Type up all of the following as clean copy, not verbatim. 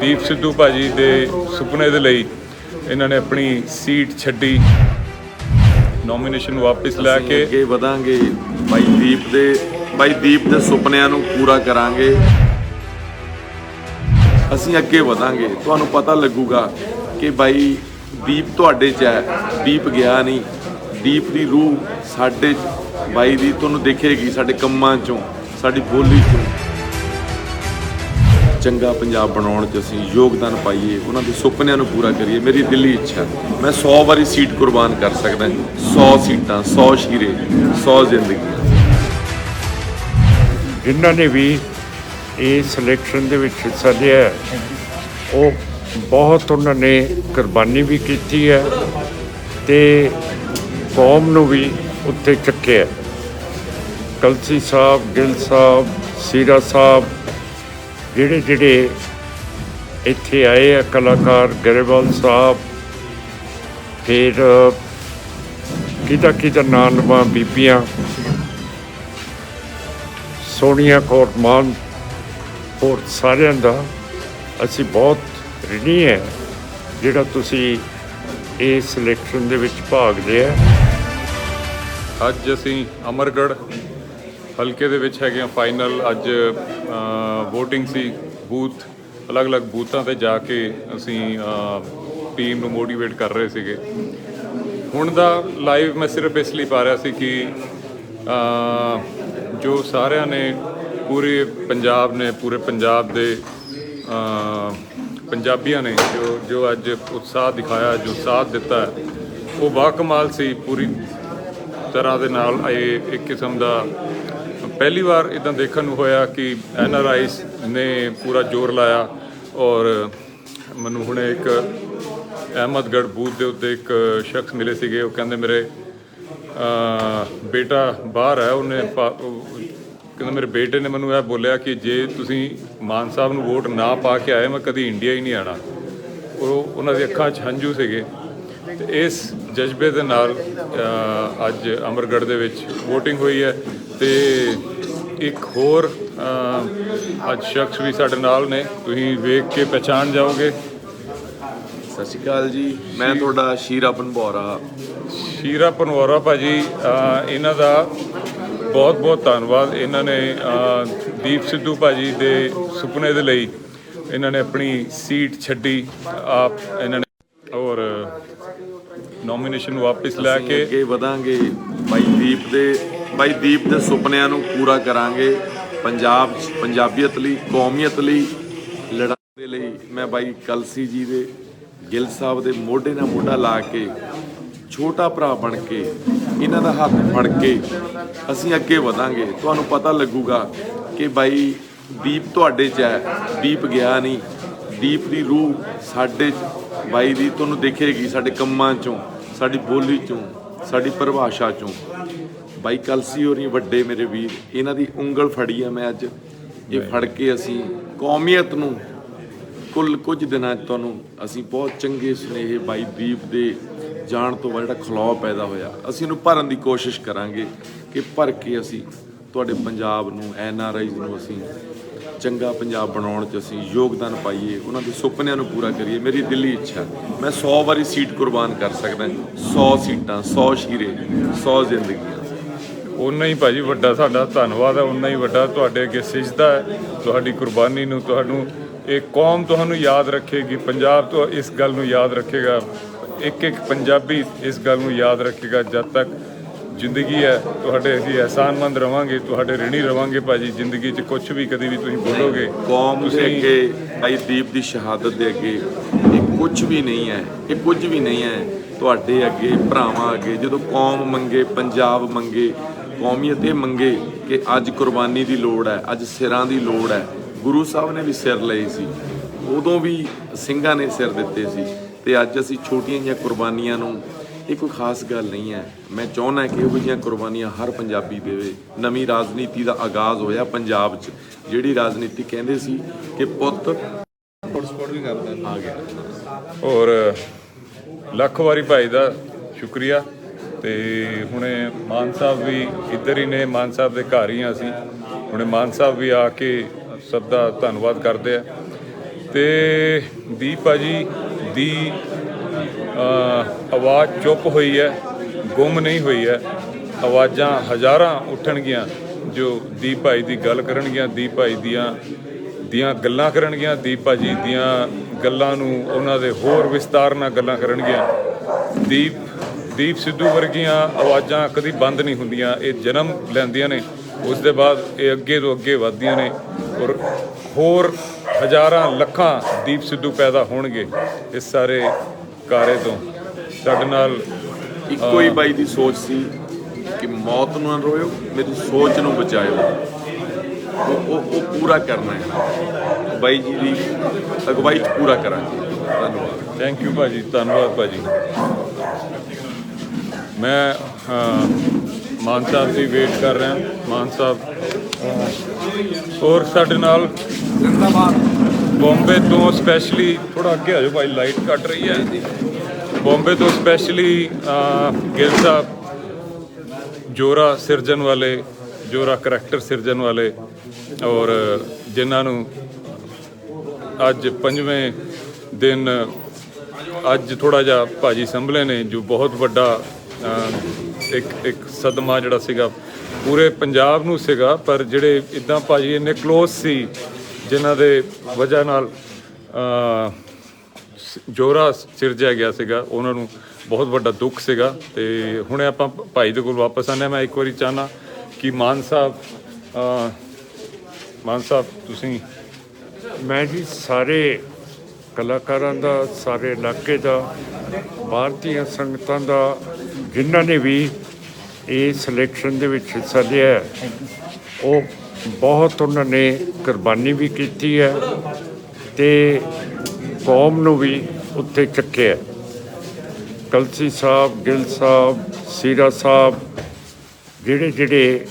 ਦੀਪ ਸਿੱਧੂ ਭਾਜੀ ਦੇ ਸੁਪਨੇ ਦੇ ਲਈ ਇਹਨਾਂ ਨੇ ਆਪਣੀ ਸੀਟ ਛੱਡੀ, ਨੋਮੀਨੇਸ਼ਨ ਵਾਪਸ ਲੈ ਕੇ ਅੱਗੇ ਵਧਾਂਗੇ। ਬਾਈ ਦੀਪ ਦੇ ਸੁਪਨਿਆਂ ਨੂੰ ਪੂਰਾ ਕਰਾਂਗੇ। ਅਸੀਂ ਅੱਗੇ ਵਧਾਂਗੇ। ਤੁਹਾਨੂੰ ਪਤਾ ਲੱਗੂਗਾ ਕਿ ਬਾਈ ਦੀਪ ਤੁਹਾਡੇ 'ਚ ਹੈ, ਦੀਪ ਗਿਆ ਨਹੀਂ। ਦੀਪ ਦੀ ਰੂਹ ਸਾਡੇ 'ਚ, ਬਾਈ ਦੀ ਤੁਹਾਨੂੰ ਦੇਖੇਗੀ ਸਾਡੇ ਕੰਮਾਂ 'ਚੋਂ, ਸਾਡੀ ਬੋਲੀ 'ਚੋਂ। ਚੰਗਾ ਪੰਜਾਬ ਬਣਾਉਣ 'ਚ ਅਸੀਂ ਯੋਗਦਾਨ ਪਾਈਏ, ਉਹਨਾਂ ਦੇ ਸੁਪਨਿਆਂ ਨੂੰ ਪੂਰਾ ਕਰੀਏ। ਮੇਰੀ ਦਿਲੀ ਇੱਛਾ, ਮੈਂ 100 ਵਾਰੀ ਸੀਟ ਕੁਰਬਾਨ ਕਰ ਸਕਦਾ। 100 ਸੀਟਾਂ, 100 ਸ਼ੀਰੇ, 100 ਜ਼ਿੰਦਗੀਆਂ। ਜਿਨ੍ਹਾਂ ਨੇ ਵੀ ਇਸ ਇਲੈਕਸ਼ਨ ਦੇ ਵਿੱਚ ਹਿੱਸਾ ਲਿਆ ਹੈ, ਉਹ ਬਹੁਤ ਉਹਨਾਂ ਨੇ ਕੁਰਬਾਨੀ ਵੀ ਕੀਤੀ ਹੈ ਤੇ ਕੌਮ ਨੂੰ ਵੀ ਉੱਤੇ ਚੱਕਿਆ। ਕਲਸੀ ਸਾਹਿਬ, ਗਿੱਲ ਸਾਹਿਬ, ਸੀਰਾ ਸਾਹਿਬ, ਜਿਹੜੇ ਇੱਥੇ ਆਏ ਆ ਕਲਾਕਾਰ, ਗਰੇਵਾਲ ਸਾਹਿਬ, ਫਿਰ ਕਿਹਦਾ ਨਾਂ ਲਵਾਂ, ਬੀਬੀਆਂ ਸੋਨੀਆ ਕੌਰ ਮਾਨ, ਹੋਰ ਸਾਰਿਆਂ ਦਾ ਅਸੀਂ ਬਹੁਤ ਰਿਣੀ ਹੈ ਜਿਹੜਾ ਤੁਸੀਂ ਇਸ ਇਲੈਕਸ਼ਨ ਦੇ ਵਿੱਚ ਭਾਗ ਲਿਆ। ਅੱਜ ਅਸੀਂ ਅਮਰਗੜ੍ਹ ਹਲਕੇ ਦੇ ਵਿੱਚ ਹੈਗੇ ਆ ਫਾਈਨਲ। ਅੱਜ ਵੋਟਿੰਗ ਸੀ, ਬੂਥ ਅਲੱਗ-ਅਲੱਗ ਬੂਥਾਂ 'ਤੇ ਜਾ ਕੇ ਅਸੀਂ ਟੀਮ ਨੂੰ ਮੋਟੀਵੇਟ ਕਰ ਰਹੇ ਸੀਗੇ। ਹੁਣ ਦਾ ਲਾਈਵ ਮੈਂ ਸਿਰਫ ਇਸ ਲਈ ਪਾ ਰਿਹਾ ਸੀ ਕਿ ਜੋ ਸਾਰਿਆਂ ਨੇ ਪੂਰੇ ਪੰਜਾਬ ਦੇ ਪੰਜਾਬੀਆਂ ਨੇ ਜੋ ਅੱਜ ਉਤਸ਼ਾਹ ਦਿਖਾਇਆ, ਜੋ ਸਾਥ ਦਿੱਤਾ, ਉਹ ਬਾਕਮਾਲ ਸੀ। ਪੂਰੀ ਤਰ੍ਹਾਂ ਦੇ ਨਾਲ ਇਹ ਇੱਕ ਕਿਸਮ ਦਾ ਪਹਿਲੀ ਵਾਰ ਇੱਦਾਂ ਦੇਖਣ ਨੂੰ ਹੋਇਆ ਕਿ NRIs ਨੇ ਪੂਰਾ ਜ਼ੋਰ ਲਾਇਆ। ਔਰ ਮੈਨੂੰ ਹੁਣੇ ਇੱਕ ਅਹਿਮਦਗੜ੍ਹ ਬੂਥ ਦੇ ਉੱਤੇ ਇੱਕ ਸ਼ਖਸ ਮਿਲੇ ਸੀਗੇ, ਉਹ ਕਹਿੰਦੇ ਮੇਰੇ ਬੇਟਾ ਬਾਹਰ ਹੈ, ਕਹਿੰਦਾ ਮੇਰੇ ਬੇਟੇ ਨੇ ਮੈਨੂੰ ਇਹ ਬੋਲਿਆ ਕਿ ਜੇ ਤੁਸੀਂ ਮਾਨ ਸਾਹਿਬ ਨੂੰ ਵੋਟ ਨਾ ਪਾ ਕੇ ਆਏ, ਮੈਂ ਕਦੀ ਇੰਡੀਆ ਹੀ ਨਹੀਂ ਆਉਣਾ। ਉਹਨਾਂ ਦੀ ਅੱਖਾਂ 'ਚ ਹੰਝੂ ਸੀਗੇ। ਤੇ ਇਸ ਜਜ਼ਬੇ ਦੇ ਨਾਲ ਅੱਜ ਅਮਰਗੜ੍ਹ ਦੇ ਵਿੱਚ ਵੋਟਿੰਗ ਹੋਈ ਹੈ। ਤੇ ਇੱਕ ਹੋਰ ਅੱਜ ਸ਼ਖਸ ਵੀ ਸਾਡੇ ਨਾਲ ਨੇ, ਤੁਸੀਂ ਵੇਖ ਕੇ ਪਹਿਚਾਣ ਜਾਓਗੇ। ਸਤਿ ਸ਼੍ਰੀ ਅਕਾਲ ਜੀ, ਮੈਂ ਤੁਹਾਡਾ ਸ਼ੀਰਾ ਪਨਵੋਰਾ ਭਾਜੀ, ਇਹਨਾਂ ਦਾ ਬਹੁਤ ਧੰਨਵਾਦ। ਇਹਨਾਂ ਨੇ ਦੀਪ ਸਿੱਧੂ ਭਾਜੀ ਦੇ ਸੁਪਨੇ ਦੇ ਲਈ ਇਹਨਾਂ ਨੇ ਆਪਣੀ ਸੀਟ ਛੱਡੀ ਆਪ, ਇਹਨਾਂ ਨੇ ਔਰ ਨੋਮੀਨੇਸ਼ਨ ਵਾਪਸ ਲੈ ਕੇ ਅੱਗੇ ਵਧਾਂਗੇ। ਬਾਈ ਦੀਪ ਦੇ ਸੁਪਨਿਆਂ ਨੂੰ ਪੂਰਾ ਕਰਾਂਗੇ। ਪੰਜਾਬ 'ਚ ਪੰਜਾਬੀਅਤ ਲਈ, ਕੌਮੀਅਤ ਲਈ ਲੜਨ ਦੇ ਲਈ ਮੈਂ ਬਾਈ ਕਲਸੀ ਜੀ ਦੇ, ਗਿੱਲ ਸਾਹਿਬ ਦੇ ਮੋਢੇ ਨਾਲ ਮੋਢਾ ਲਾ ਕੇ, ਛੋਟਾ ਭਰਾ ਬਣ ਕੇ, ਇਹਨਾਂ ਦਾ ਹੱਥ ਫੜ ਕੇ ਅਸੀਂ ਅੱਗੇ ਵਧਾਂਗੇ। ਤੁਹਾਨੂੰ ਪਤਾ ਲੱਗੂਗਾ ਕਿ ਬਾਈ ਦੀਪ ਤੁਹਾਡੇ 'ਚ ਹੈ, ਦੀਪ ਗਿਆ ਨਹੀਂ। ਦੀਪ ਦੀ ਰੂਹ ਸਾਡੇ 'ਚ, ਬਾਈ ਦੀ ਤੁਹਾਨੂੰ ਦੇਖੇਗੀ ਸਾਡੇ ਕੰਮਾਂ 'ਚੋਂ, ਸਾਡੀ ਬੋਲੀ 'ਚੋਂ, ਸਾਡੀ ਪਰਿਭਾਸ਼ਾ 'ਚੋਂ। ਬਾਈ ਕਲਸੀ ਹੋਰੀ ਵੱਡੇ ਮੇਰੇ ਵੀਰ, ਇਹਨਾਂ ਦੀ ਉਂਗਲ ਫੜੀ ਆ ਮੈਂ ਅੱਜ। ਇਹ ਫੜ ਕੇ ਅਸੀਂ ਕੌਮੀਅਤ ਨੂੰ ਕੁਝ ਦਿਨਾਂ 'ਚ ਤੁਹਾਨੂੰ ਅਸੀਂ ਬਹੁਤ ਚੰਗੇ ਸੁਨੇਹੇ ਬਾਈ ਦੀਪ ਦੇ ਜਾਣ ਤੋਂ ਬਾਅਦ ਜਿਹੜਾ ਖਲਾਅ ਪੈਦਾ ਹੋਇਆ, ਅਸੀਂ ਇਹਨੂੰ ਭਰਨ ਦੀ ਕੋਸ਼ਿਸ਼ ਕਰਾਂਗੇ ਕਿ ਭਰ ਕੇ ਅਸੀਂ ਤੁਹਾਡੇ ਪੰਜਾਬ ਨੂੰ, NRIs ਨੂੰ ਅਸੀਂ ਚੰਗਾ ਪੰਜਾਬ ਬਣਾਉਣ 'ਚ ਅਸੀਂ ਯੋਗਦਾਨ ਪਾਈਏ, ਉਹਨਾਂ ਦੇ ਸੁਪਨਿਆਂ ਨੂੰ ਪੂਰਾ ਕਰੀਏ। ਮੇਰੀ ਦਿਲੀ ਇੱਛਾ, ਮੈਂ 100 ਵਾਰੀ ਸੀਟ ਕੁਰਬਾਨ ਕਰ ਸਕਦਾ। 100 ਸੀਟਾਂ, 100 ਸ਼ੀਰੇ, 100 ਜ਼ਿੰਦਗੀਆਂ। ਓਨਾ ਹੀ ਭਾਜੀ ਵੱਡਾ ਸਾਡਾ ਧੰਨਵਾਦ ਹੈ, ਓਨਾ ਹੀ ਵੱਡਾ ਤੁਹਾਡੇ ਅੱਗੇ ਸਿਜਦਾ ਹੈ। ਤੁਹਾਡੀ ਕੁਰਬਾਨੀ ਨੂੰ, ਤੁਹਾਨੂੰ ਇਹ ਕੌਮ ਤੁਹਾਨੂੰ ਯਾਦ ਰੱਖੇਗੀ। ਪੰਜਾਬ ਤੋਂ ਇਸ ਗੱਲ ਨੂੰ ਯਾਦ ਰੱਖੇਗਾ, ਇੱਕ ਪੰਜਾਬੀ ਇਸ ਗੱਲ ਨੂੰ ਯਾਦ ਰੱਖੇਗਾ। ਜਦ ਤੱਕ ਜ਼ਿੰਦਗੀ ਹੈ ਤੁਹਾਡੇ, ਅਸੀਂ ਅਹਿਸਾਨਮੰਦ ਰਵਾਂਗੇ, ਤੁਹਾਡੇ ਰਿਣੀ ਰਵਾਂਗੇ ਭਾਜੀ। ਜ਼ਿੰਦਗੀ 'ਚ ਕੁਛ ਵੀ ਕਦੀ ਵੀ ਤੁਸੀਂ ਬੋਲੋਗੇ, ਕੌਮ ਦੇ ਅੱਗੇ, ਬਾਈ ਦੀਪ ਦੀ ਸ਼ਹਾਦਤ ਦੇ ਅੱਗੇ ਇਹ ਕੁਝ ਵੀ ਨਹੀਂ ਹੈ, ਇਹ ਕੁਝ ਵੀ ਨਹੀਂ ਹੈ। ਤੁਹਾਡੇ ਅੱਗੇ, ਭਰਾਵਾਂ ਅੱਗੇ, ਜਦੋਂ ਕੌਮ ਮੰਗੇ, ਪੰਜਾਬ ਮੰਗੇ, ਕੌਮੀਅਤ ਇਹ ਮੰਗੇ ਕਿ ਅੱਜ ਕੁਰਬਾਨੀ ਦੀ ਲੋੜ ਹੈ, ਅੱਜ ਸਿਰਾਂ ਦੀ ਲੋੜ ਹੈ। ਗੁਰੂ ਸਾਹਿਬ ਨੇ ਵੀ ਸਿਰ ਲਏ ਸੀ, ਉਦੋਂ ਵੀ ਸਿੰਘਾਂ ਨੇ ਸਿਰ ਦਿੱਤੇ ਸੀ। ਤੇ ਅੱਜ ਅਸੀਂ ਛੋਟੀਆਂ ਜਿਹੀਆਂ ਕੁਰਬਾਨੀਆਂ ਨੂੰ, ਇਹ ਕੋਈ ਖਾਸ ਗੱਲ ਨਹੀਂ ਹੈ। ਮੈਂ ਚਾਹੁੰਦਾ ਕਿ ਇਹੋ ਜਿਹੀਆਂ ਕੁਰਬਾਨੀਆਂ ਹਰ ਪੰਜਾਬੀ ਦੇਵੇ। ਨਵੀਂ ਰਾਜਨੀਤੀ ਦਾ ਆਗਾਜ਼ ਹੋਇਆ ਪੰਜਾਬ 'ਚ, ਜਿਹੜੀ ਰਾਜਨੀਤੀ ਕਹਿੰਦੇ ਸੀ ਕਿ ਪੁੱਤ ਵੀ ਕਰਦਾ ਆ ਗਿਆ। ਔਰ ਲੱਖ ਵਾਰੀ ਭਾਈ ਦਾ ਸ਼ੁਕਰੀਆ। ਤੇ ਹੁਣੇ ਮਾਨ ਸਾਹਿਬ ਵੀ ਇੱਧਰ ਹੀ ਨੇ, ਮਾਨ ਸਾਹਿਬ ਦੇ ਘਰ ਹੀ ਹਾਂ ਅਸੀਂ। ਹੁਣੇ ਮਾਨ ਸਾਹਿਬ ਵੀ ਆ ਕੇ ਸਭ ਦਾ ਧੰਨਵਾਦ ਕਰਦੇ ਆ। ਤੇ ਦੀਪ ਭਾਜੀ ਦੀ ਆਵਾਜ਼ ਚੁੱਪ ਹੋਈ ਹੈ, ਗੁੰਮ ਨਹੀਂ ਹੋਈ ਹੈ। ਆਵਾਜ਼ਾਂ ਹਜ਼ਾਰਾਂ ਉੱਠਣਗੀਆਂ ਜੋ ਦੀਪ ਭਾਈ ਦੀ ਗੱਲ ਕਰਨਗੀਆਂ, ਦੀਪ ਭਾਈ ਦੀਆਂ ਗੱਲਾਂ ਕਰਨਗੀਆਂ, ਦੀਪ ਭਾਜੀ ਦੀਆਂ ਗੱਲਾਂ ਨੂੰ ਉਹਨਾਂ ਦੇ ਹੋਰ ਵਿਸਤਾਰ ਨਾਲ ਗੱਲਾਂ ਕਰਨਗੀਆਂ। ਦੀਪ ਸਿੱਧੂ ਵਰਗੀਆਂ ਆਵਾਜ਼ਾਂ ਕਦੀ ਬੰਦ ਨਹੀਂ ਹੁੰਦੀਆਂ, ਇਹ ਜਨਮ ਲੈਂਦੀਆਂ ਨੇ, ਉਸ ਦੇ ਬਾਅਦ ਇਹ ਅੱਗੇ ਤੋਂ ਅੱਗੇ ਵੱਧਦੀਆਂ ਨੇ ਔਰ ਹੋਰ ਹਜ਼ਾਰਾਂ ਲੱਖਾਂ ਦੀਪ ਸਿੱਧੂ ਪੈਦਾ ਹੋਣਗੇ ਇਸ ਸਾਰੇ ਕਾਰੇ ਤੋਂ। ਸਾਡੇ ਨਾਲ ਇੱਕੋ ਹੀ ਬਾਈ ਦੀ ਸੋਚ ਸੀ ਕਿ ਮੌਤ ਨੂੰ ਨਾ ਰੋਇਓ, ਮੇਰੀ ਸੋਚ ਨੂੰ ਬਚਾਇਓ। ਉਹ ਪੂਰਾ ਕਰਨਾ ਹੈ, ਬਾਈ ਜੀ ਦੀ ਅਗਵਾਈ 'ਚ ਪੂਰਾ ਕਰਾਂਗੇ। ਧੰਨਵਾਦ। ਥੈਂਕ ਯੂ ਭਾਜੀ, ਧੰਨਵਾਦ ਭਾਜੀ। ਮੈਂ ਮਾਨ ਸਾਹਿਬ ਦੀ ਵੇਟ ਕਰ ਰਿਹਾ। ਮਾਨ ਸਾਹਿਬ ਔਰ ਸਾਡੇ ਨਾਲ ਬੰਬੇ ਤੋਂ ਸਪੈਸ਼ਲੀ, ਥੋੜਾ ਅੱਗੇ ਆ ਜਾਓ ਭਾਈ, ਲਾਈਟ ਕੱਟ ਰਹੀ ਹੈ। ਬੰਬੇ ਤੋਂ ਸਪੈਸ਼ਲੀ ਗਿੱਲ ਸਾਹਿਬ, ਜੋਰਾ ਸਿਰਜਣ ਵਾਲੇ, ਜੋਰਾ ਕਰੈਕਟਰ ਸਿਰਜਣ ਵਾਲੇ, ਔਰ ਜਿਨ੍ਹਾਂ ਨੂੰ ਅੱਜ 5ਵੇਂ ਦਿਨ ਅੱਜ ਥੋੜਾ ਜਿਹਾ ਭਾਜੀ ਸੰਭਲੇ ਨੇ, ਜੋ ਬਹੁਤ ਵੱਡਾ ਇੱਕ ਸਦਮਾ ਜਿਹੜਾ ਸੀਗਾ ਪੂਰੇ ਪੰਜਾਬ ਨੂੰ ਸੀਗਾ। ਪਰ ਜਿਹੜੇ ਇੱਦਾਂ ਭਾਜੀ ਇੰਨੇ ਕਲੋਜ਼ ਸੀ, ਜਿਨ੍ਹਾਂ ਦੇ ਵਜ੍ਹਾ ਨਾਲ ਜੋਰਾ ਸਿਰਜਿਆ ਗਿਆ ਸੀਗਾ, ਉਹਨਾਂ ਨੂੰ ਬਹੁਤ ਵੱਡਾ ਦੁੱਖ ਸੀਗਾ। ਤੇ ਹੁਣੇ ਆਪਾਂ ਭਾਈ ਦੇ ਕੋਲ ਵਾਪਸ ਆਉਂਦੇ। ਮੈਂ ਇੱਕ ਵਾਰੀ ਚਾਹੁੰਦਾ ਕਿ ਮਾਨ ਸਾਹਿਬ ਤੁਸੀਂ। ਮੈਂ ਜੀ ਸਾਰੇ ਕਲਾਕਾਰਾਂ ਦਾ, ਸਾਰੇ ਇਲਾਕੇ ਦਾ, ਭਾਰਤੀਆਂ ਸੰਗਤਾਂ ਦਾ, ਜਿਨ੍ਹਾਂ ਨੇ ਵੀ ਇਸ ਇਲੈਕਸ਼ਨ ਦੇ ਵਿੱਚ ਹਿੱਸਾ ਲਿਆ ਹੈ, ਉਹ ਬਹੁਤ ਉਹਨਾਂ ਨੇ ਕੁਰਬਾਨੀ ਵੀ ਕੀਤੀ ਹੈ ਤੇ ਕੌਮ ਨੂੰ ਵੀ ਉੱਤੇ ਚੱਕਿਆ। ਕਲਸੀ ਸਾਹਿਬ, ਗਿੱਲ ਸਾਹਿਬ, ਸੀਰਾ ਸਾਹਿਬ, ਜਿਹੜੇ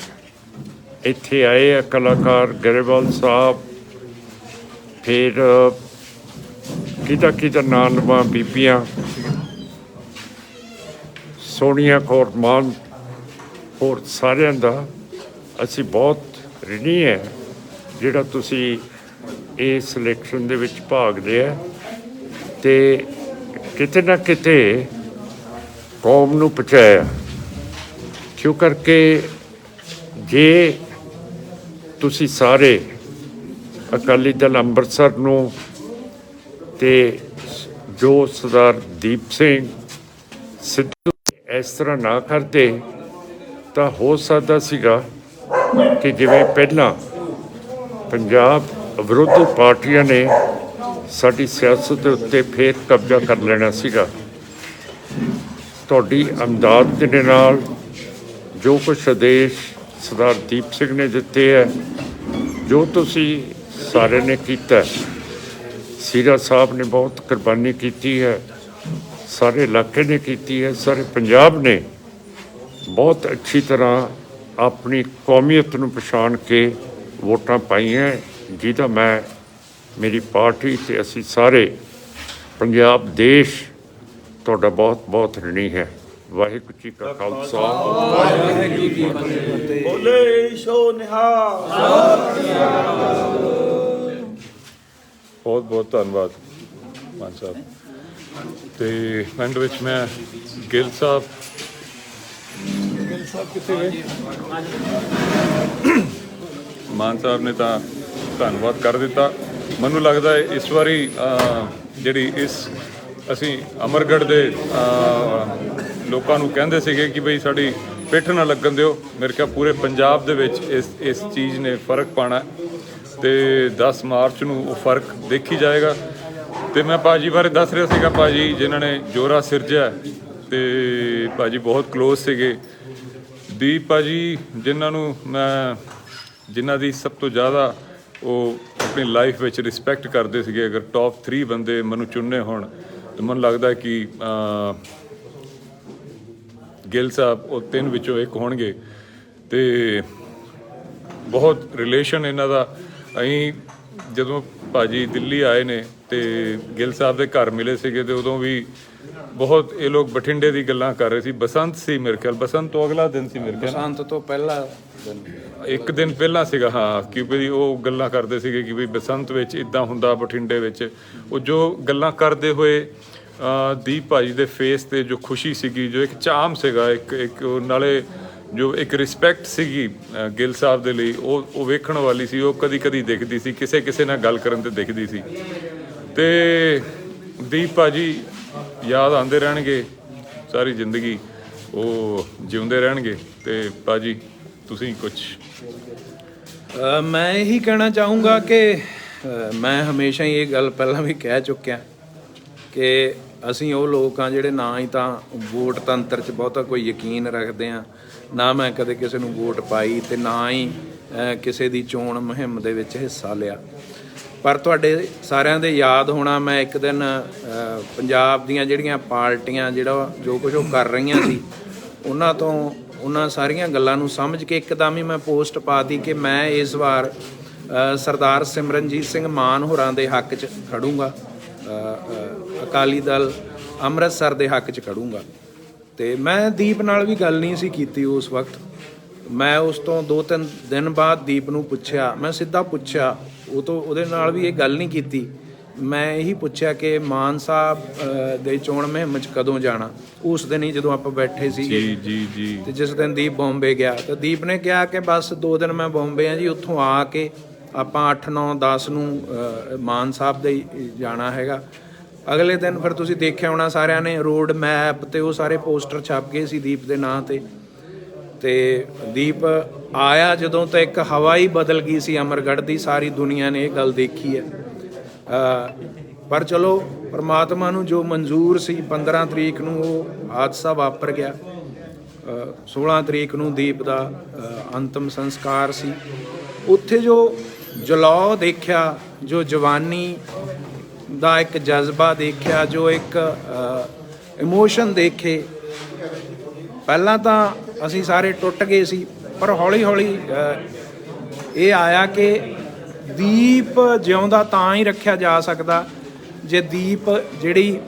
ਇੱਥੇ ਆਏ ਆ ਕਲਾਕਾਰ, ਗਰੇਵਾਲ ਸਾਹਿਬ, ਫਿਰ ਕਿਹਦਾ ਨਾਂ ਲਵਾਂ, ਬੀਬੀਆਂ ਸੋਨੀਆ ਕੌਰ ਮਾਨ, ਹੋਰ ਸਾਰਿਆਂ ਦਾ ਅਸੀਂ ਬਹੁਤ ਰਿਣੀ ਹੈ ਜਿਹੜਾ ਤੁਸੀਂ ਇਸ ਇਲੈਕਸ਼ਨ ਦੇ ਵਿੱਚ ਭਾਗ ਲਿਆ ਤੇ ਕਿਤੇ ਨਾ ਕਿਤੇ ਕੌਮ ਨੂੰ ਪਹੁੰਚਾਇਆ। ਕਿਉਂ ਕਰਕੇ ਜੇ ਤੁਸੀਂ ਸਾਰੇ ਅਕਾਲੀ ਦਲ ਅੰਮ੍ਰਿਤਸਰ ਨੂੰ ਤੇ ਜੋ ਸਰਦਾਰ ਦੀਪ ਸਿੰਘ ਸਿੱਧੂ ਇਸ ਤਰ੍ਹਾਂ ਨਾ ਕਰਦੇ ਤਾਂ ਹੋ ਸਕਦਾ ਸੀਗਾ ਕਿ ਜਿਵੇਂ ਪਹਿਲਾਂ ਪੰਜਾਬ ਵਿਰੋਧੀ ਪਾਰਟੀਆਂ ਨੇ ਸਾਡੀ ਸਿਆਸਤ ਦੇ ਉੱਤੇ ਫੇਰ ਕਬਜ਼ਾ ਕਰ ਲੈਣਾ ਸੀਗਾ। ਤੁਹਾਡੀ ਅਮਦਾਦ ਦੇ ਨਾਲ ਜੋ ਕੁਛ ਆਦੇਸ਼ ਸਰਦਾਰ ਦੀਪ ਸਿੰਘ ਨੇ ਦਿੱਤੇ ਹੈ, ਜੋ ਤੁਸੀਂ ਸਾਰੇ ਨੇ ਕੀਤਾ, ਸੀਰਾ ਸਾਹਿਬ ਨੇ ਬਹੁਤ ਕੁਰਬਾਨੀ ਕੀਤੀ ਹੈ, ਸਾਰੇ ਇਲਾਕੇ ਨੇ ਕੀਤੀ ਹੈ, ਸਾਰੇ ਪੰਜਾਬ ਨੇ ਬਹੁਤ ਅੱਛੀ ਤਰ੍ਹਾਂ ਆਪਣੀ ਕੌਮੀਅਤ ਨੂੰ ਪਛਾਣ ਕੇ ਵੋਟਾਂ ਪਾਈਆਂ, ਜਿਹਦਾ ਮੈਂ, ਮੇਰੀ ਪਾਰਟੀ ਤੇ ਅਸੀਂ ਸਾਰੇ ਪੰਜਾਬ ਦੇਸ਼ ਤੁਹਾਡਾ ਬਹੁਤ ਬਹੁਤ ਰਿਣੀ ਹੈ। ਵਾਹਿਗੁਰੂ ਜੀ ਕਾ ਖਾਲਸਾ, ਵਾਹਿਗੁਰੂ ਜੀ ਕੀ ਫਤਿਹ। ਬੋਲੇ ਸੋ ਨਿਹਾਲ। ਬਹੁਤ ਬਹੁਤ ਧੰਨਵਾਦ ਮਾਨ ਸਾਹਿਬ। ਤੇ ਐਂਡ ਵਿੱਚ ਮੈਂ ਗਿੱਲ ਸਾਹਿਬ ਕਿੱਥੇ ਗਏ? ਮਾਨ ਸਾਹਿਬ ਨੇ ਤਾਂ ਧੰਨਵਾਦ ਕਰ ਦਿੱਤਾ। ਮੈਨੂੰ ਲੱਗਦਾ ਹੈ ਇਸ ਵਾਰੀ ਜਿਹੜੀ ਅਸੀਂ ਅਮਰਗੜ੍ਹ ਦੇ ਲੋਕਾਂ ਨੂੰ ਕਹਿੰਦੇ ਸੀਗੇ ਕਿ ਬਈ ਸਾਡੀ ਪਿੱਠ ਨਾ ਲੱਗਣ ਦਿਓ। ਮੇਰੇ ਖਿਆਲ ਪੂਰੇ ਪੰਜਾਬ ਦੇ ਵਿੱਚ ਇਸ ਚੀਜ਼ ਨੇ ਫਰਕ ਪਾਉਣਾ ਤੇ 10 ਮਾਰਚ ਨੂੰ ਉਹ ਫਰਕ ਦੇਖੀ ਜਾਏਗਾ। ਤੇ ਮੈਂ ਭਾਜੀ ਬਾਰੇ ਦੱਸ ਰਿਹਾ ਸੀਗਾ, ਭਾਜੀ ਜਿਨ੍ਹਾਂ ਨੇ ਜੋਰਾ ਸਿਰਜਿਆ ਤੇ ਭਾਜੀ ਬਹੁਤ ਕਲੋਜ਼ ਸੀਗੇ। ਦੀਪ ਭਾਜੀ ਜਿਨ੍ਹਾਂ ਦੀ ਸਭ ਤੋਂ ਜ਼ਿਆਦਾ ਉਹ ਆਪਣੀ ਲਾਈਫ ਵਿੱਚ ਰਿਸਪੈਕਟ ਕਰਦੇ ਸੀਗੇ। ਅਗਰ ਟੌਪ 3 ਬੰਦੇ ਮੈਨੂੰ ਚੁਣਨੇ ਹੋਣ ਤਾਂ ਮੈਨੂੰ ਲੱਗਦਾ ਕਿ ਗਿੱਲ ਸਾਹਿਬ ਉਹ 3 ਵਿੱਚੋਂ ਇੱਕ ਹੋਣਗੇ। ਤੇ ਬਹੁਤ ਰਿਲੇਸ਼ਨ ਇਹਨਾਂ ਦਾ। ਅਸੀਂ ਜਦੋਂ ਭਾਜੀ ਦਿੱਲੀ ਆਏ ਨੇ ਤੇ ਗਿੱਲ ਸਾਹਿਬ ਦੇ ਘਰ ਮਿਲੇ ਸੀਗੇ ਤੇ ਉਦੋਂ ਵੀ ਬਹੁਤ ਇਹ ਲੋਕ ਬਠਿੰਡੇ ਦੀ ਗੱਲਾਂ ਕਰ ਰਹੇ ਸੀ। ਬਸੰਤ ਸੀ ਮੇਰੇ ਖਿਆਲ, ਬਸੰਤ ਤੋਂ ਅਗਲਾ ਦਿਨ ਸੀ ਮੇਰੇ ਖਿਆਲ, ਬਸੰਤ ਤੋਂ ਪਹਿਲਾ ਦਿਨ। ਇੱਕ ਦਿਨ ਪਹਿਲਾਂ ਸੀਗਾ, ਹਾਂ, ਕਿ ਵੀ ਉਹ ਗੱਲਾਂ ਕਰਦੇ ਸੀਗੇ ਕਿ ਵੀ ਬਸੰਤ ਵਿੱਚ ਇੱਦਾਂ ਹੁੰਦਾ ਬਠਿੰਡੇ ਵਿੱਚ। ਉਹ ਜੋ ਗੱਲਾਂ ਕਰਦੇ ਹੋਏ ਦੀਪ ਭਾਜੀ ਦੇ ਫੇਸ ਤੇ ਜੋ ਖੁਸ਼ੀ ਸੀਗੀ, ਜੋ ਇੱਕ ਚਾਮ ਸੀਗਾ, ਇੱਕ ਨਾਲੇ ਜੋ ਇੱਕ ਰਿਸਪੈਕਟ ਸੀਗੀ ਗਿੱਲ ਸਾਹਿਬ ਦੇ ਲਈ, ਉਹ ਵੇਖਣ ਵਾਲੀ ਸੀ। ਉਹ ਕਦੀ ਕਦੀ ਦਿਖਦੀ ਸੀ, ਕਿਸੇ ਨਾਲ ਗੱਲ ਕਰਨ ਤੇ ਦਿਖਦੀ ਸੀ। ਤੇ ਦੀਪ ਭਾਜੀ ਯਾਦ ਆਉਂਦੇ ਰਹਿਣਗੇ ਸਾਰੀ ਜ਼ਿੰਦਗੀ, ਉਹ ਜਿਉਂਦੇ ਰਹਿਣਗੇ। ਤੇ ਭਾਜੀ ਤੁਸੀਂ ਕੁਝ? ਮੈਂ ਇਹੀ ਕਹਿਣਾ ਚਾਹੂੰਗਾ ਕਿ ਮੈਂ ਹਮੇਸ਼ਾ ਹੀ ਇਹ ਗੱਲ ਪਹਿਲਾਂ ਵੀ ਕਹਿ ਚੁੱਕਿਆ ਕਿ ਅਸੀਂ ਉਹ ਲੋਕ ਹਾਂ ਜਿਹੜੇ ਨਾ ਹੀ ਤਾਂ ਵੋਟ ਤੰਤਰ 'ਚ ਬਹੁਤਾ ਕੋਈ ਯਕੀਨ ਰੱਖਦੇ ਹਾਂ, ਨਾ ਮੈਂ ਕਦੇ ਕਿਸੇ ਨੂੰ ਵੋਟ ਪਾਈ ਤੇ ਨਾ ਹੀ ਕਿਸੇ ਦੀ ਚੋਣ ਮੁਹਿੰਮ ਦੇ ਵਿੱਚ ਹਿੱਸਾ ਲਿਆ। ਪਰ ਤੁਹਾਡੇ ਸਾਰਿਆਂ ਦੇ ਯਾਦ ਹੋਣਾ, ਮੈਂ ਇੱਕ ਦਿਨ ਪੰਜਾਬ ਦੀਆਂ ਜਿਹੜੀਆਂ ਪਾਰਟੀਆਂ ਜੋ ਕੁਝ ਉਹ ਕਰ ਰਹੀਆਂ ਸੀ, ਉਹਨਾਂ ਸਾਰੀਆਂ ਗੱਲਾਂ ਨੂੰ ਸਮਝ ਕੇ ਇੱਕਦਮ ਹੀ ਮੈਂ ਪੋਸਟ ਪਾਤੀ ਕਿ ਮੈਂ ਇਸ ਵਾਰ ਸਰਦਾਰ ਸਿਮਰਨਜੀਤ ਸਿੰਘ ਮਾਨ ਹੋਰਾਂ ਦੇ ਹੱਕ 'ਚ ਖੜੂੰਗਾ, ਅਕਾਲੀ ਦਲ ਅੰਮ੍ਰਿਤਸਰ ਦੇ ਹੱਕ 'ਚ ਖੜੂੰਗਾ। ਤੇ ਮੈਂ ਦੀਪ ਨਾਲ ਵੀ ਗੱਲ ਨਹੀਂ ਸੀ ਕੀਤੀ ਉਸ ਵਕਤ। ਮੈਂ ਉਸ ਤੋਂ 2-3 ਦਿਨ ਬਾਅਦ ਦੀਪ ਨੂੰ ਪੁੱਛਿਆ, ਮੈਂ ਸਿੱਧਾ ਪੁੱਛਿਆ, ਉਹਦੇ ਨਾਲ ਵੀ ਇਹ ਗੱਲ ਨਹੀਂ ਕੀਤੀ। ਮੈਂ ਇਹੀ ਪੁੱਛਿਆ ਕਿ ਮਾਨ ਸਾਹਿਬ ਦੇ ਚੋਣ ਮੁਹਿੰਮ 'ਚ ਕਦੋਂ ਜਾਣਾ। ਉਸ ਦਿਨ ਹੀ ਜਦੋਂ ਆਪਾਂ ਬੈਠੇ ਸੀ ਜੀ ਤੇ ਜਿਸ ਦਿਨ ਦੀਪ ਬੰਬੇ ਗਿਆ, ਤਾਂ ਦੀਪ ਨੇ ਕਿਹਾ ਕਿ ਬਸ 2 ਦਿਨ ਮੈਂ ਬੰਬੇ ਆ ਜੀ, ਉੱਥੋਂ ਆ ਕੇ ਆਪਾਂ 8, 9, 10 ਨੂੰ ਮਾਨ ਸਾਹਿਬ ਦੇ ਜਾਣਾ ਹੈਗਾ। ਅਗਲੇ ਦਿਨ ਫਿਰ ਤੁਸੀਂ ਦੇਖਿਆ ਹੋਣਾ ਸਾਰਿਆਂ ਨੇ, ਰੋਡ ਮੈਪ ਤੇ ਉਹ ਸਾਰੇ ਪੋਸਟਰ ਛਪ ਗਏ ਸੀ ਦੀਪ ਦੇ ਨਾਂ ਤੇ। ਤੇ ਦੀਪ ਆਇਆ ਜਦੋਂ, ਤਾਂ ਇੱਕ ਹਵਾ ਹੀ ਬਦਲ ਗਈ ਸੀ ਅਮਰਗੜ੍ਹ ਦੀ। ਸਾਰੀ ਦੁਨੀਆ ਨੇ ਇਹ ਗੱਲ ਦੇਖੀ ਹੈ। ਪਰ ਚਲੋ ਪਰਮਾਤਮਾ ਨੂੰ ਜੋ ਮਨਜ਼ੂਰ ਸੀ, 15 ਤਰੀਕ ਨੂੰ ਉਹ ਹਾਦਸਾ ਵਾਪਰ ਗਿਆ। 16 ਤਰੀਕ ਨੂੰ ਦੀਪ ਦਾ ਅੰਤਮ ਸੰਸਕਾਰ ਸੀ। ਉੱਥੇ ਜੋ ਜਲਾਅ ਦੇਖਿਆ, ਜੋ ਜਵਾਨੀ ਦਾ ਇੱਕ ਜਜ਼ਬਾ ਦੇਖਿਆ, ਜੋ ਇੱਕ ਇਮੋਸ਼ਨ ਦੇਖੇ, ਪਹਿਲਾਂ ਤਾਂ ਅਸੀਂ ਸਾਰੇ ਟੁੱਟ ਗਏ ਸੀ, ਪਰ ਹੌਲੀ ਹੌਲੀ ਇਹ ਆਇਆ ਕਿ ਦੀਪ ਜਿਉਂਦਾ ਤਾਂ ਹੀ ਰੱਖਿਆ ਜਾ ਸਕਦਾ ਜੇ ਦੀਪ ਜਿਹੜੀ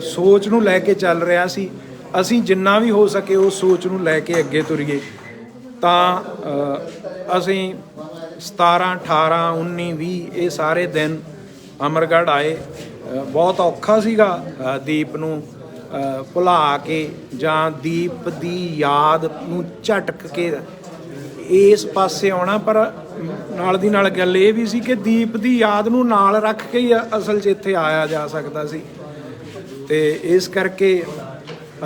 ਸੋਚ ਨੂੰ ਲੈ ਕੇ ਚੱਲ ਰਿਹਾ ਸੀ, ਅਸੀਂ ਜਿੰਨਾ ਵੀ ਹੋ ਸਕੇ ਉਸ ਸੋਚ ਨੂੰ ਲੈ ਕੇ ਅੱਗੇ ਤੁਰੀਏ। ਤਾਂ ਅਸੀਂ 17, 18, 19, 20 ਇਹ ਸਾਰੇ ਦਿਨ ਅਮਰਗੜ੍ਹ ਆਏ। ਬਹੁਤ ਔਖਾ ਸੀਗਾ ਦੀਪ ਨੂੰ ਭੁਲਾ ਕੇ ਜਾਂ ਦੀਪ ਦੀ ਯਾਦ ਨੂੰ ਝਟਕ ਕੇ ਇਸ ਪਾਸੇ ਆਉਣਾ, ਪਰ ਨਾਲ ਦੀ ਨਾਲ ਗੱਲ ਇਹ ਵੀ ਸੀ ਕਿ ਦੀਪ ਦੀ ਯਾਦ ਨੂੰ ਨਾਲ ਰੱਖ ਕੇ ਹੀ ਅਸਲ 'ਚ ਇੱਥੇ ਆਇਆ ਜਾ ਸਕਦਾ ਸੀ। ਤੇ ਇਸ ਕਰਕੇ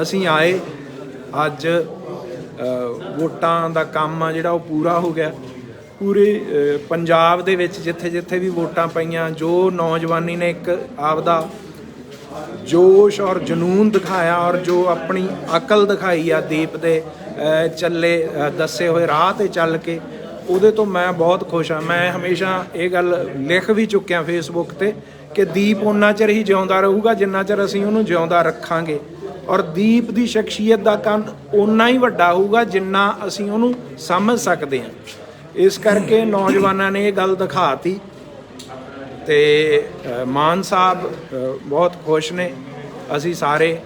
ਅਸੀਂ ਆਏ। ਅੱਜ ਵੋਟਾਂ ਦਾ ਕੰਮ ਆ ਜਿਹੜਾ ਉਹ ਪੂਰਾ ਹੋ ਗਿਆ। ਪੂਰੇ ਪੰਜਾਬ ਦੇ ਵਿੱਚ ਜਿੱਥੇ ਜਿੱਥੇ ਵੀ ਵੋਟਾਂ ਪਈਆਂ, ਜੋ ਨੌਜਵਾਨੀ ਨੇ ਇੱਕ ਆਪਦਾ ਜੋਸ਼ ਔਰ ਜਨੂਨ ਦਿਖਾਇਆ ਔਰ ਜੋ ਆਪਣੀ ਅਕਲ ਦਿਖਾਈ ਆ ਦੀਪ ਦੇ ਦੱਸੇ ਹੋਏ ਰਾਹ ਤੇ ਚੱਲ ਕੇ, ਉਹਦੇ ਤੋਂ ਮੈਂ ਬਹੁਤ ਖੁਸ਼ ਹਾਂ। ਮੈਂ ਹਮੇਸ਼ਾ ਇਹ ਗੱਲ ਲਿਖ ਵੀ ਚੁੱਕਿਆ ਫੇਸਬੁੱਕ ਤੇ ਕਿ ਦੀਪ ਉਨਾ ਚਿਰ ਹੀ ਜਿਉਂਦਾ ਰਹੂਗਾ ਜਿੰਨਾ ਚਿਰ ਅਸੀਂ ਉਹਨੂੰ ਜਿਉਂਦਾ ਰੱਖਾਂਗੇ, ਔਰ ਦੀਪ ਦੀ ਸ਼ਖਸੀਅਤ ਦਾ ਕੰਨ ਓਨਾ ਹੀ ਵੱਡਾ ਹੋਊਗਾ ਜਿੰਨਾ ਅਸੀਂ ਉਹਨੂੰ ਸਮਝ ਸਕਦੇ ਹਾਂ। ਇਸ ਕਰਕੇ ਨੌਜਵਾਨਾਂ ਨੇ ਇਹ ਗੱਲ ਦਿਖਾਤੀ ਤੇ ਮਾਨ ਸਾਹਿਬ ਬਹੁਤ ਖੁਸ਼ ਨੇ, ਅਸੀਂ ਸਾਰੇ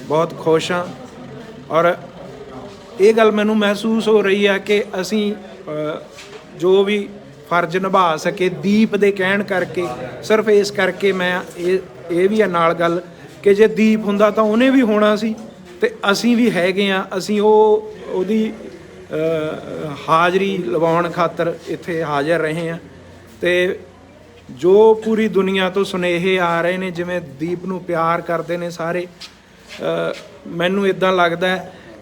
ਬਹੁਤ ਖੁਸ਼ ਹਾਂ। ਔਰ ਇਹ ਗੱਲ ਮੈਨੂੰ ਮਹਿਸੂਸ ਹੋ ਰਹੀ ਹੈ ਕਿ ਅਸੀਂ ਜੋ ਵੀ ਫਰਜ਼ ਨਿਭਾ ਸਕੇ ਦੀਪ ਦੇ ਕਹਿਣ ਕਰਕੇ, ਸਿਰਫ ਇਸ ਕਰਕੇ ਮੈਂ ਇਹ ਵੀ ਹੈ ਨਾਲ ਗੱਲ ਕਿ ਜੇ ਦੀਪ ਹੁੰਦਾ ਤਾਂ ਉਹਨੇ ਵੀ ਹੋਣਾ ਸੀ ਤੇ ਅਸੀਂ ਵੀ ਹੈਗੇ ਹਾਂ। ਅਸੀਂ ਉਹਦੀ ਹਾਜ਼ਰੀ ਲਵਾਉਣ ਖਾਤਰ ਇੱਥੇ ਹਾਜ਼ਰ ਰਹੇ ਹਾਂ। ਤੇ ਜੋ ਪੂਰੀ ਦੁਨੀਆ ਤੋਂ ਸੁਨੇਹੇ ਆ ਰਹੇ ਨੇ, ਜਿਵੇਂ ਦੀਪ ਨੂੰ ਪਿਆਰ ਕਰਦੇ ਨੇ ਸਾਰੇ, ਮੈਨੂੰ ਇੱਦਾਂ ਲੱਗਦਾ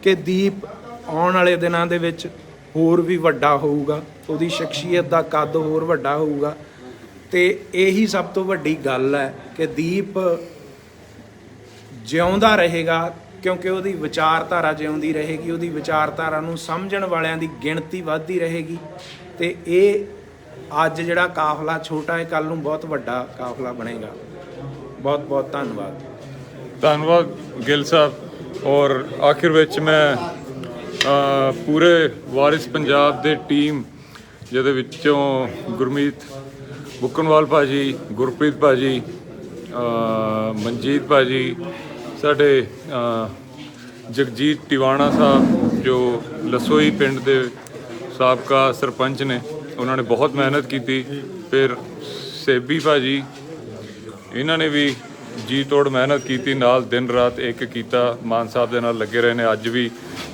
ਕਿ ਦੀਪ ਆਉਣ ਵਾਲੇ ਦਿਨਾਂ ਦੇ ਵਿੱਚ ਹੋਰ ਵੀ ਵੱਡਾ ਹੋਊਗਾ, ਉਹਦੀ ਸ਼ਖਸੀਅਤ ਦਾ ਕੱਦ ਹੋਰ ਵੱਡਾ ਹੋਊਗਾ। ਤੇ ਇਹੀ ਸਭ ਤੋਂ ਵੱਡੀ ਗੱਲ ਹੈ ਕਿ ਦੀਪ ਜਿਉਂਦਾ ਰਹੇਗਾ ਕਿਉਂਕਿ ਉਹਦੀ ਵਿਚਾਰਧਾਰਾ ਜਿਉਂਦੀ ਰਹੇਗੀ, ਉਹਦੀ ਵਿਚਾਰਧਾਰਾ ਨੂੰ ਸਮਝਣ ਵਾਲਿਆਂ ਦੀ ਗਿਣਤੀ ਵੱਧਦੀ ਰਹੇਗੀ। ਤੇ ਇਹ ਅੱਜ ਜਿਹੜਾ ਕਾਫਲਾ ਛੋਟਾ ਹੈ, ਕੱਲ੍ਹ ਨੂੰ ਬਹੁਤ ਵੱਡਾ ਕਾਫਲਾ ਬਣੇਗਾ। ਬਹੁਤ ਬਹੁਤ ਧੰਨਵਾਦ ਗਿੱਲ ਸਾਹਿਬ। ਔਰ ਆਖਿਰ ਵਿੱਚ ਮੈਂ ਪੂਰੇ ਵਾਰਿਸ ਪੰਜਾਬ ਦੇ ਟੀਮ, ਜਿਹਦੇ ਵਿੱਚੋਂ ਗੁਰਮੀਤ ਬੁੱਕਨਵਾਲ ਭਾਜੀ, ਗੁਰਪ੍ਰੀਤ ਭਾਜੀ, ਮਨਜੀਤ ਭਾਜੀ, ਸਾਡੇ ਜਗਜੀਤ ਟਿਵਾਣਾ ਸਾਹਿਬ ਜੋ ਲਸੋਈ ਪਿੰਡ ਦੇ ਸਾਬਕਾ ਸਰਪੰਚ ਨੇ, ਉਹਨਾਂ ਨੇ ਬਹੁਤ ਮਿਹਨਤ ਕੀਤੀ। ਫਿਰ ਸੇਬੀ ਭਾਜੀ, ਇਹਨਾਂ ਨੇ ਵੀ ਜੀ ਤੋੜ ਮਿਹਨਤ ਕੀਤੀ, ਨਾਲ ਦਿਨ ਰਾਤ ਇੱਕ ਕੀਤਾ, ਮਾਨ ਸਾਹਿਬ ਦੇ ਨਾਲ ਲੱਗੇ ਰਹੇ ਨੇ। ਅੱਜ ਵੀ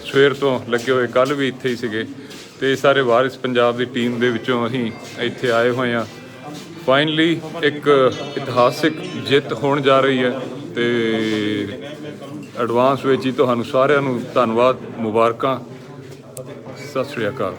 ਸਵੇਰ ਤੋਂ ਲੱਗੇ ਹੋਏ, ਕੱਲ੍ਹ ਵੀ ਇੱਥੇ ਹੀ ਸੀਗੇ। ਤੇ ਸਾਰੇ ਵਾਰਿਸ ਪੰਜਾਬ ਦੀ ਟੀਮ ਦੇ ਵਿੱਚੋਂ ਅਸੀਂ ਇੱਥੇ ਆਏ ਹੋਏ ਹਾਂ। ਫਾਈਨਲੀ ਇੱਕ ਇਤਿਹਾਸਿਕ ਜਿੱਤ ਹੋਣ ਜਾ ਰਹੀ ਹੈ ਤੇ ਐਡਵਾਂਸ ਵਿੱਚ ਹੀ ਤੁਹਾਨੂੰ ਸਾਰਿਆਂ ਨੂੰ ਧੰਨਵਾਦ, ਮੁਬਾਰਕਾਂ, ਸਤਿ ਸ਼੍ਰੀ ਅਕਾਲ।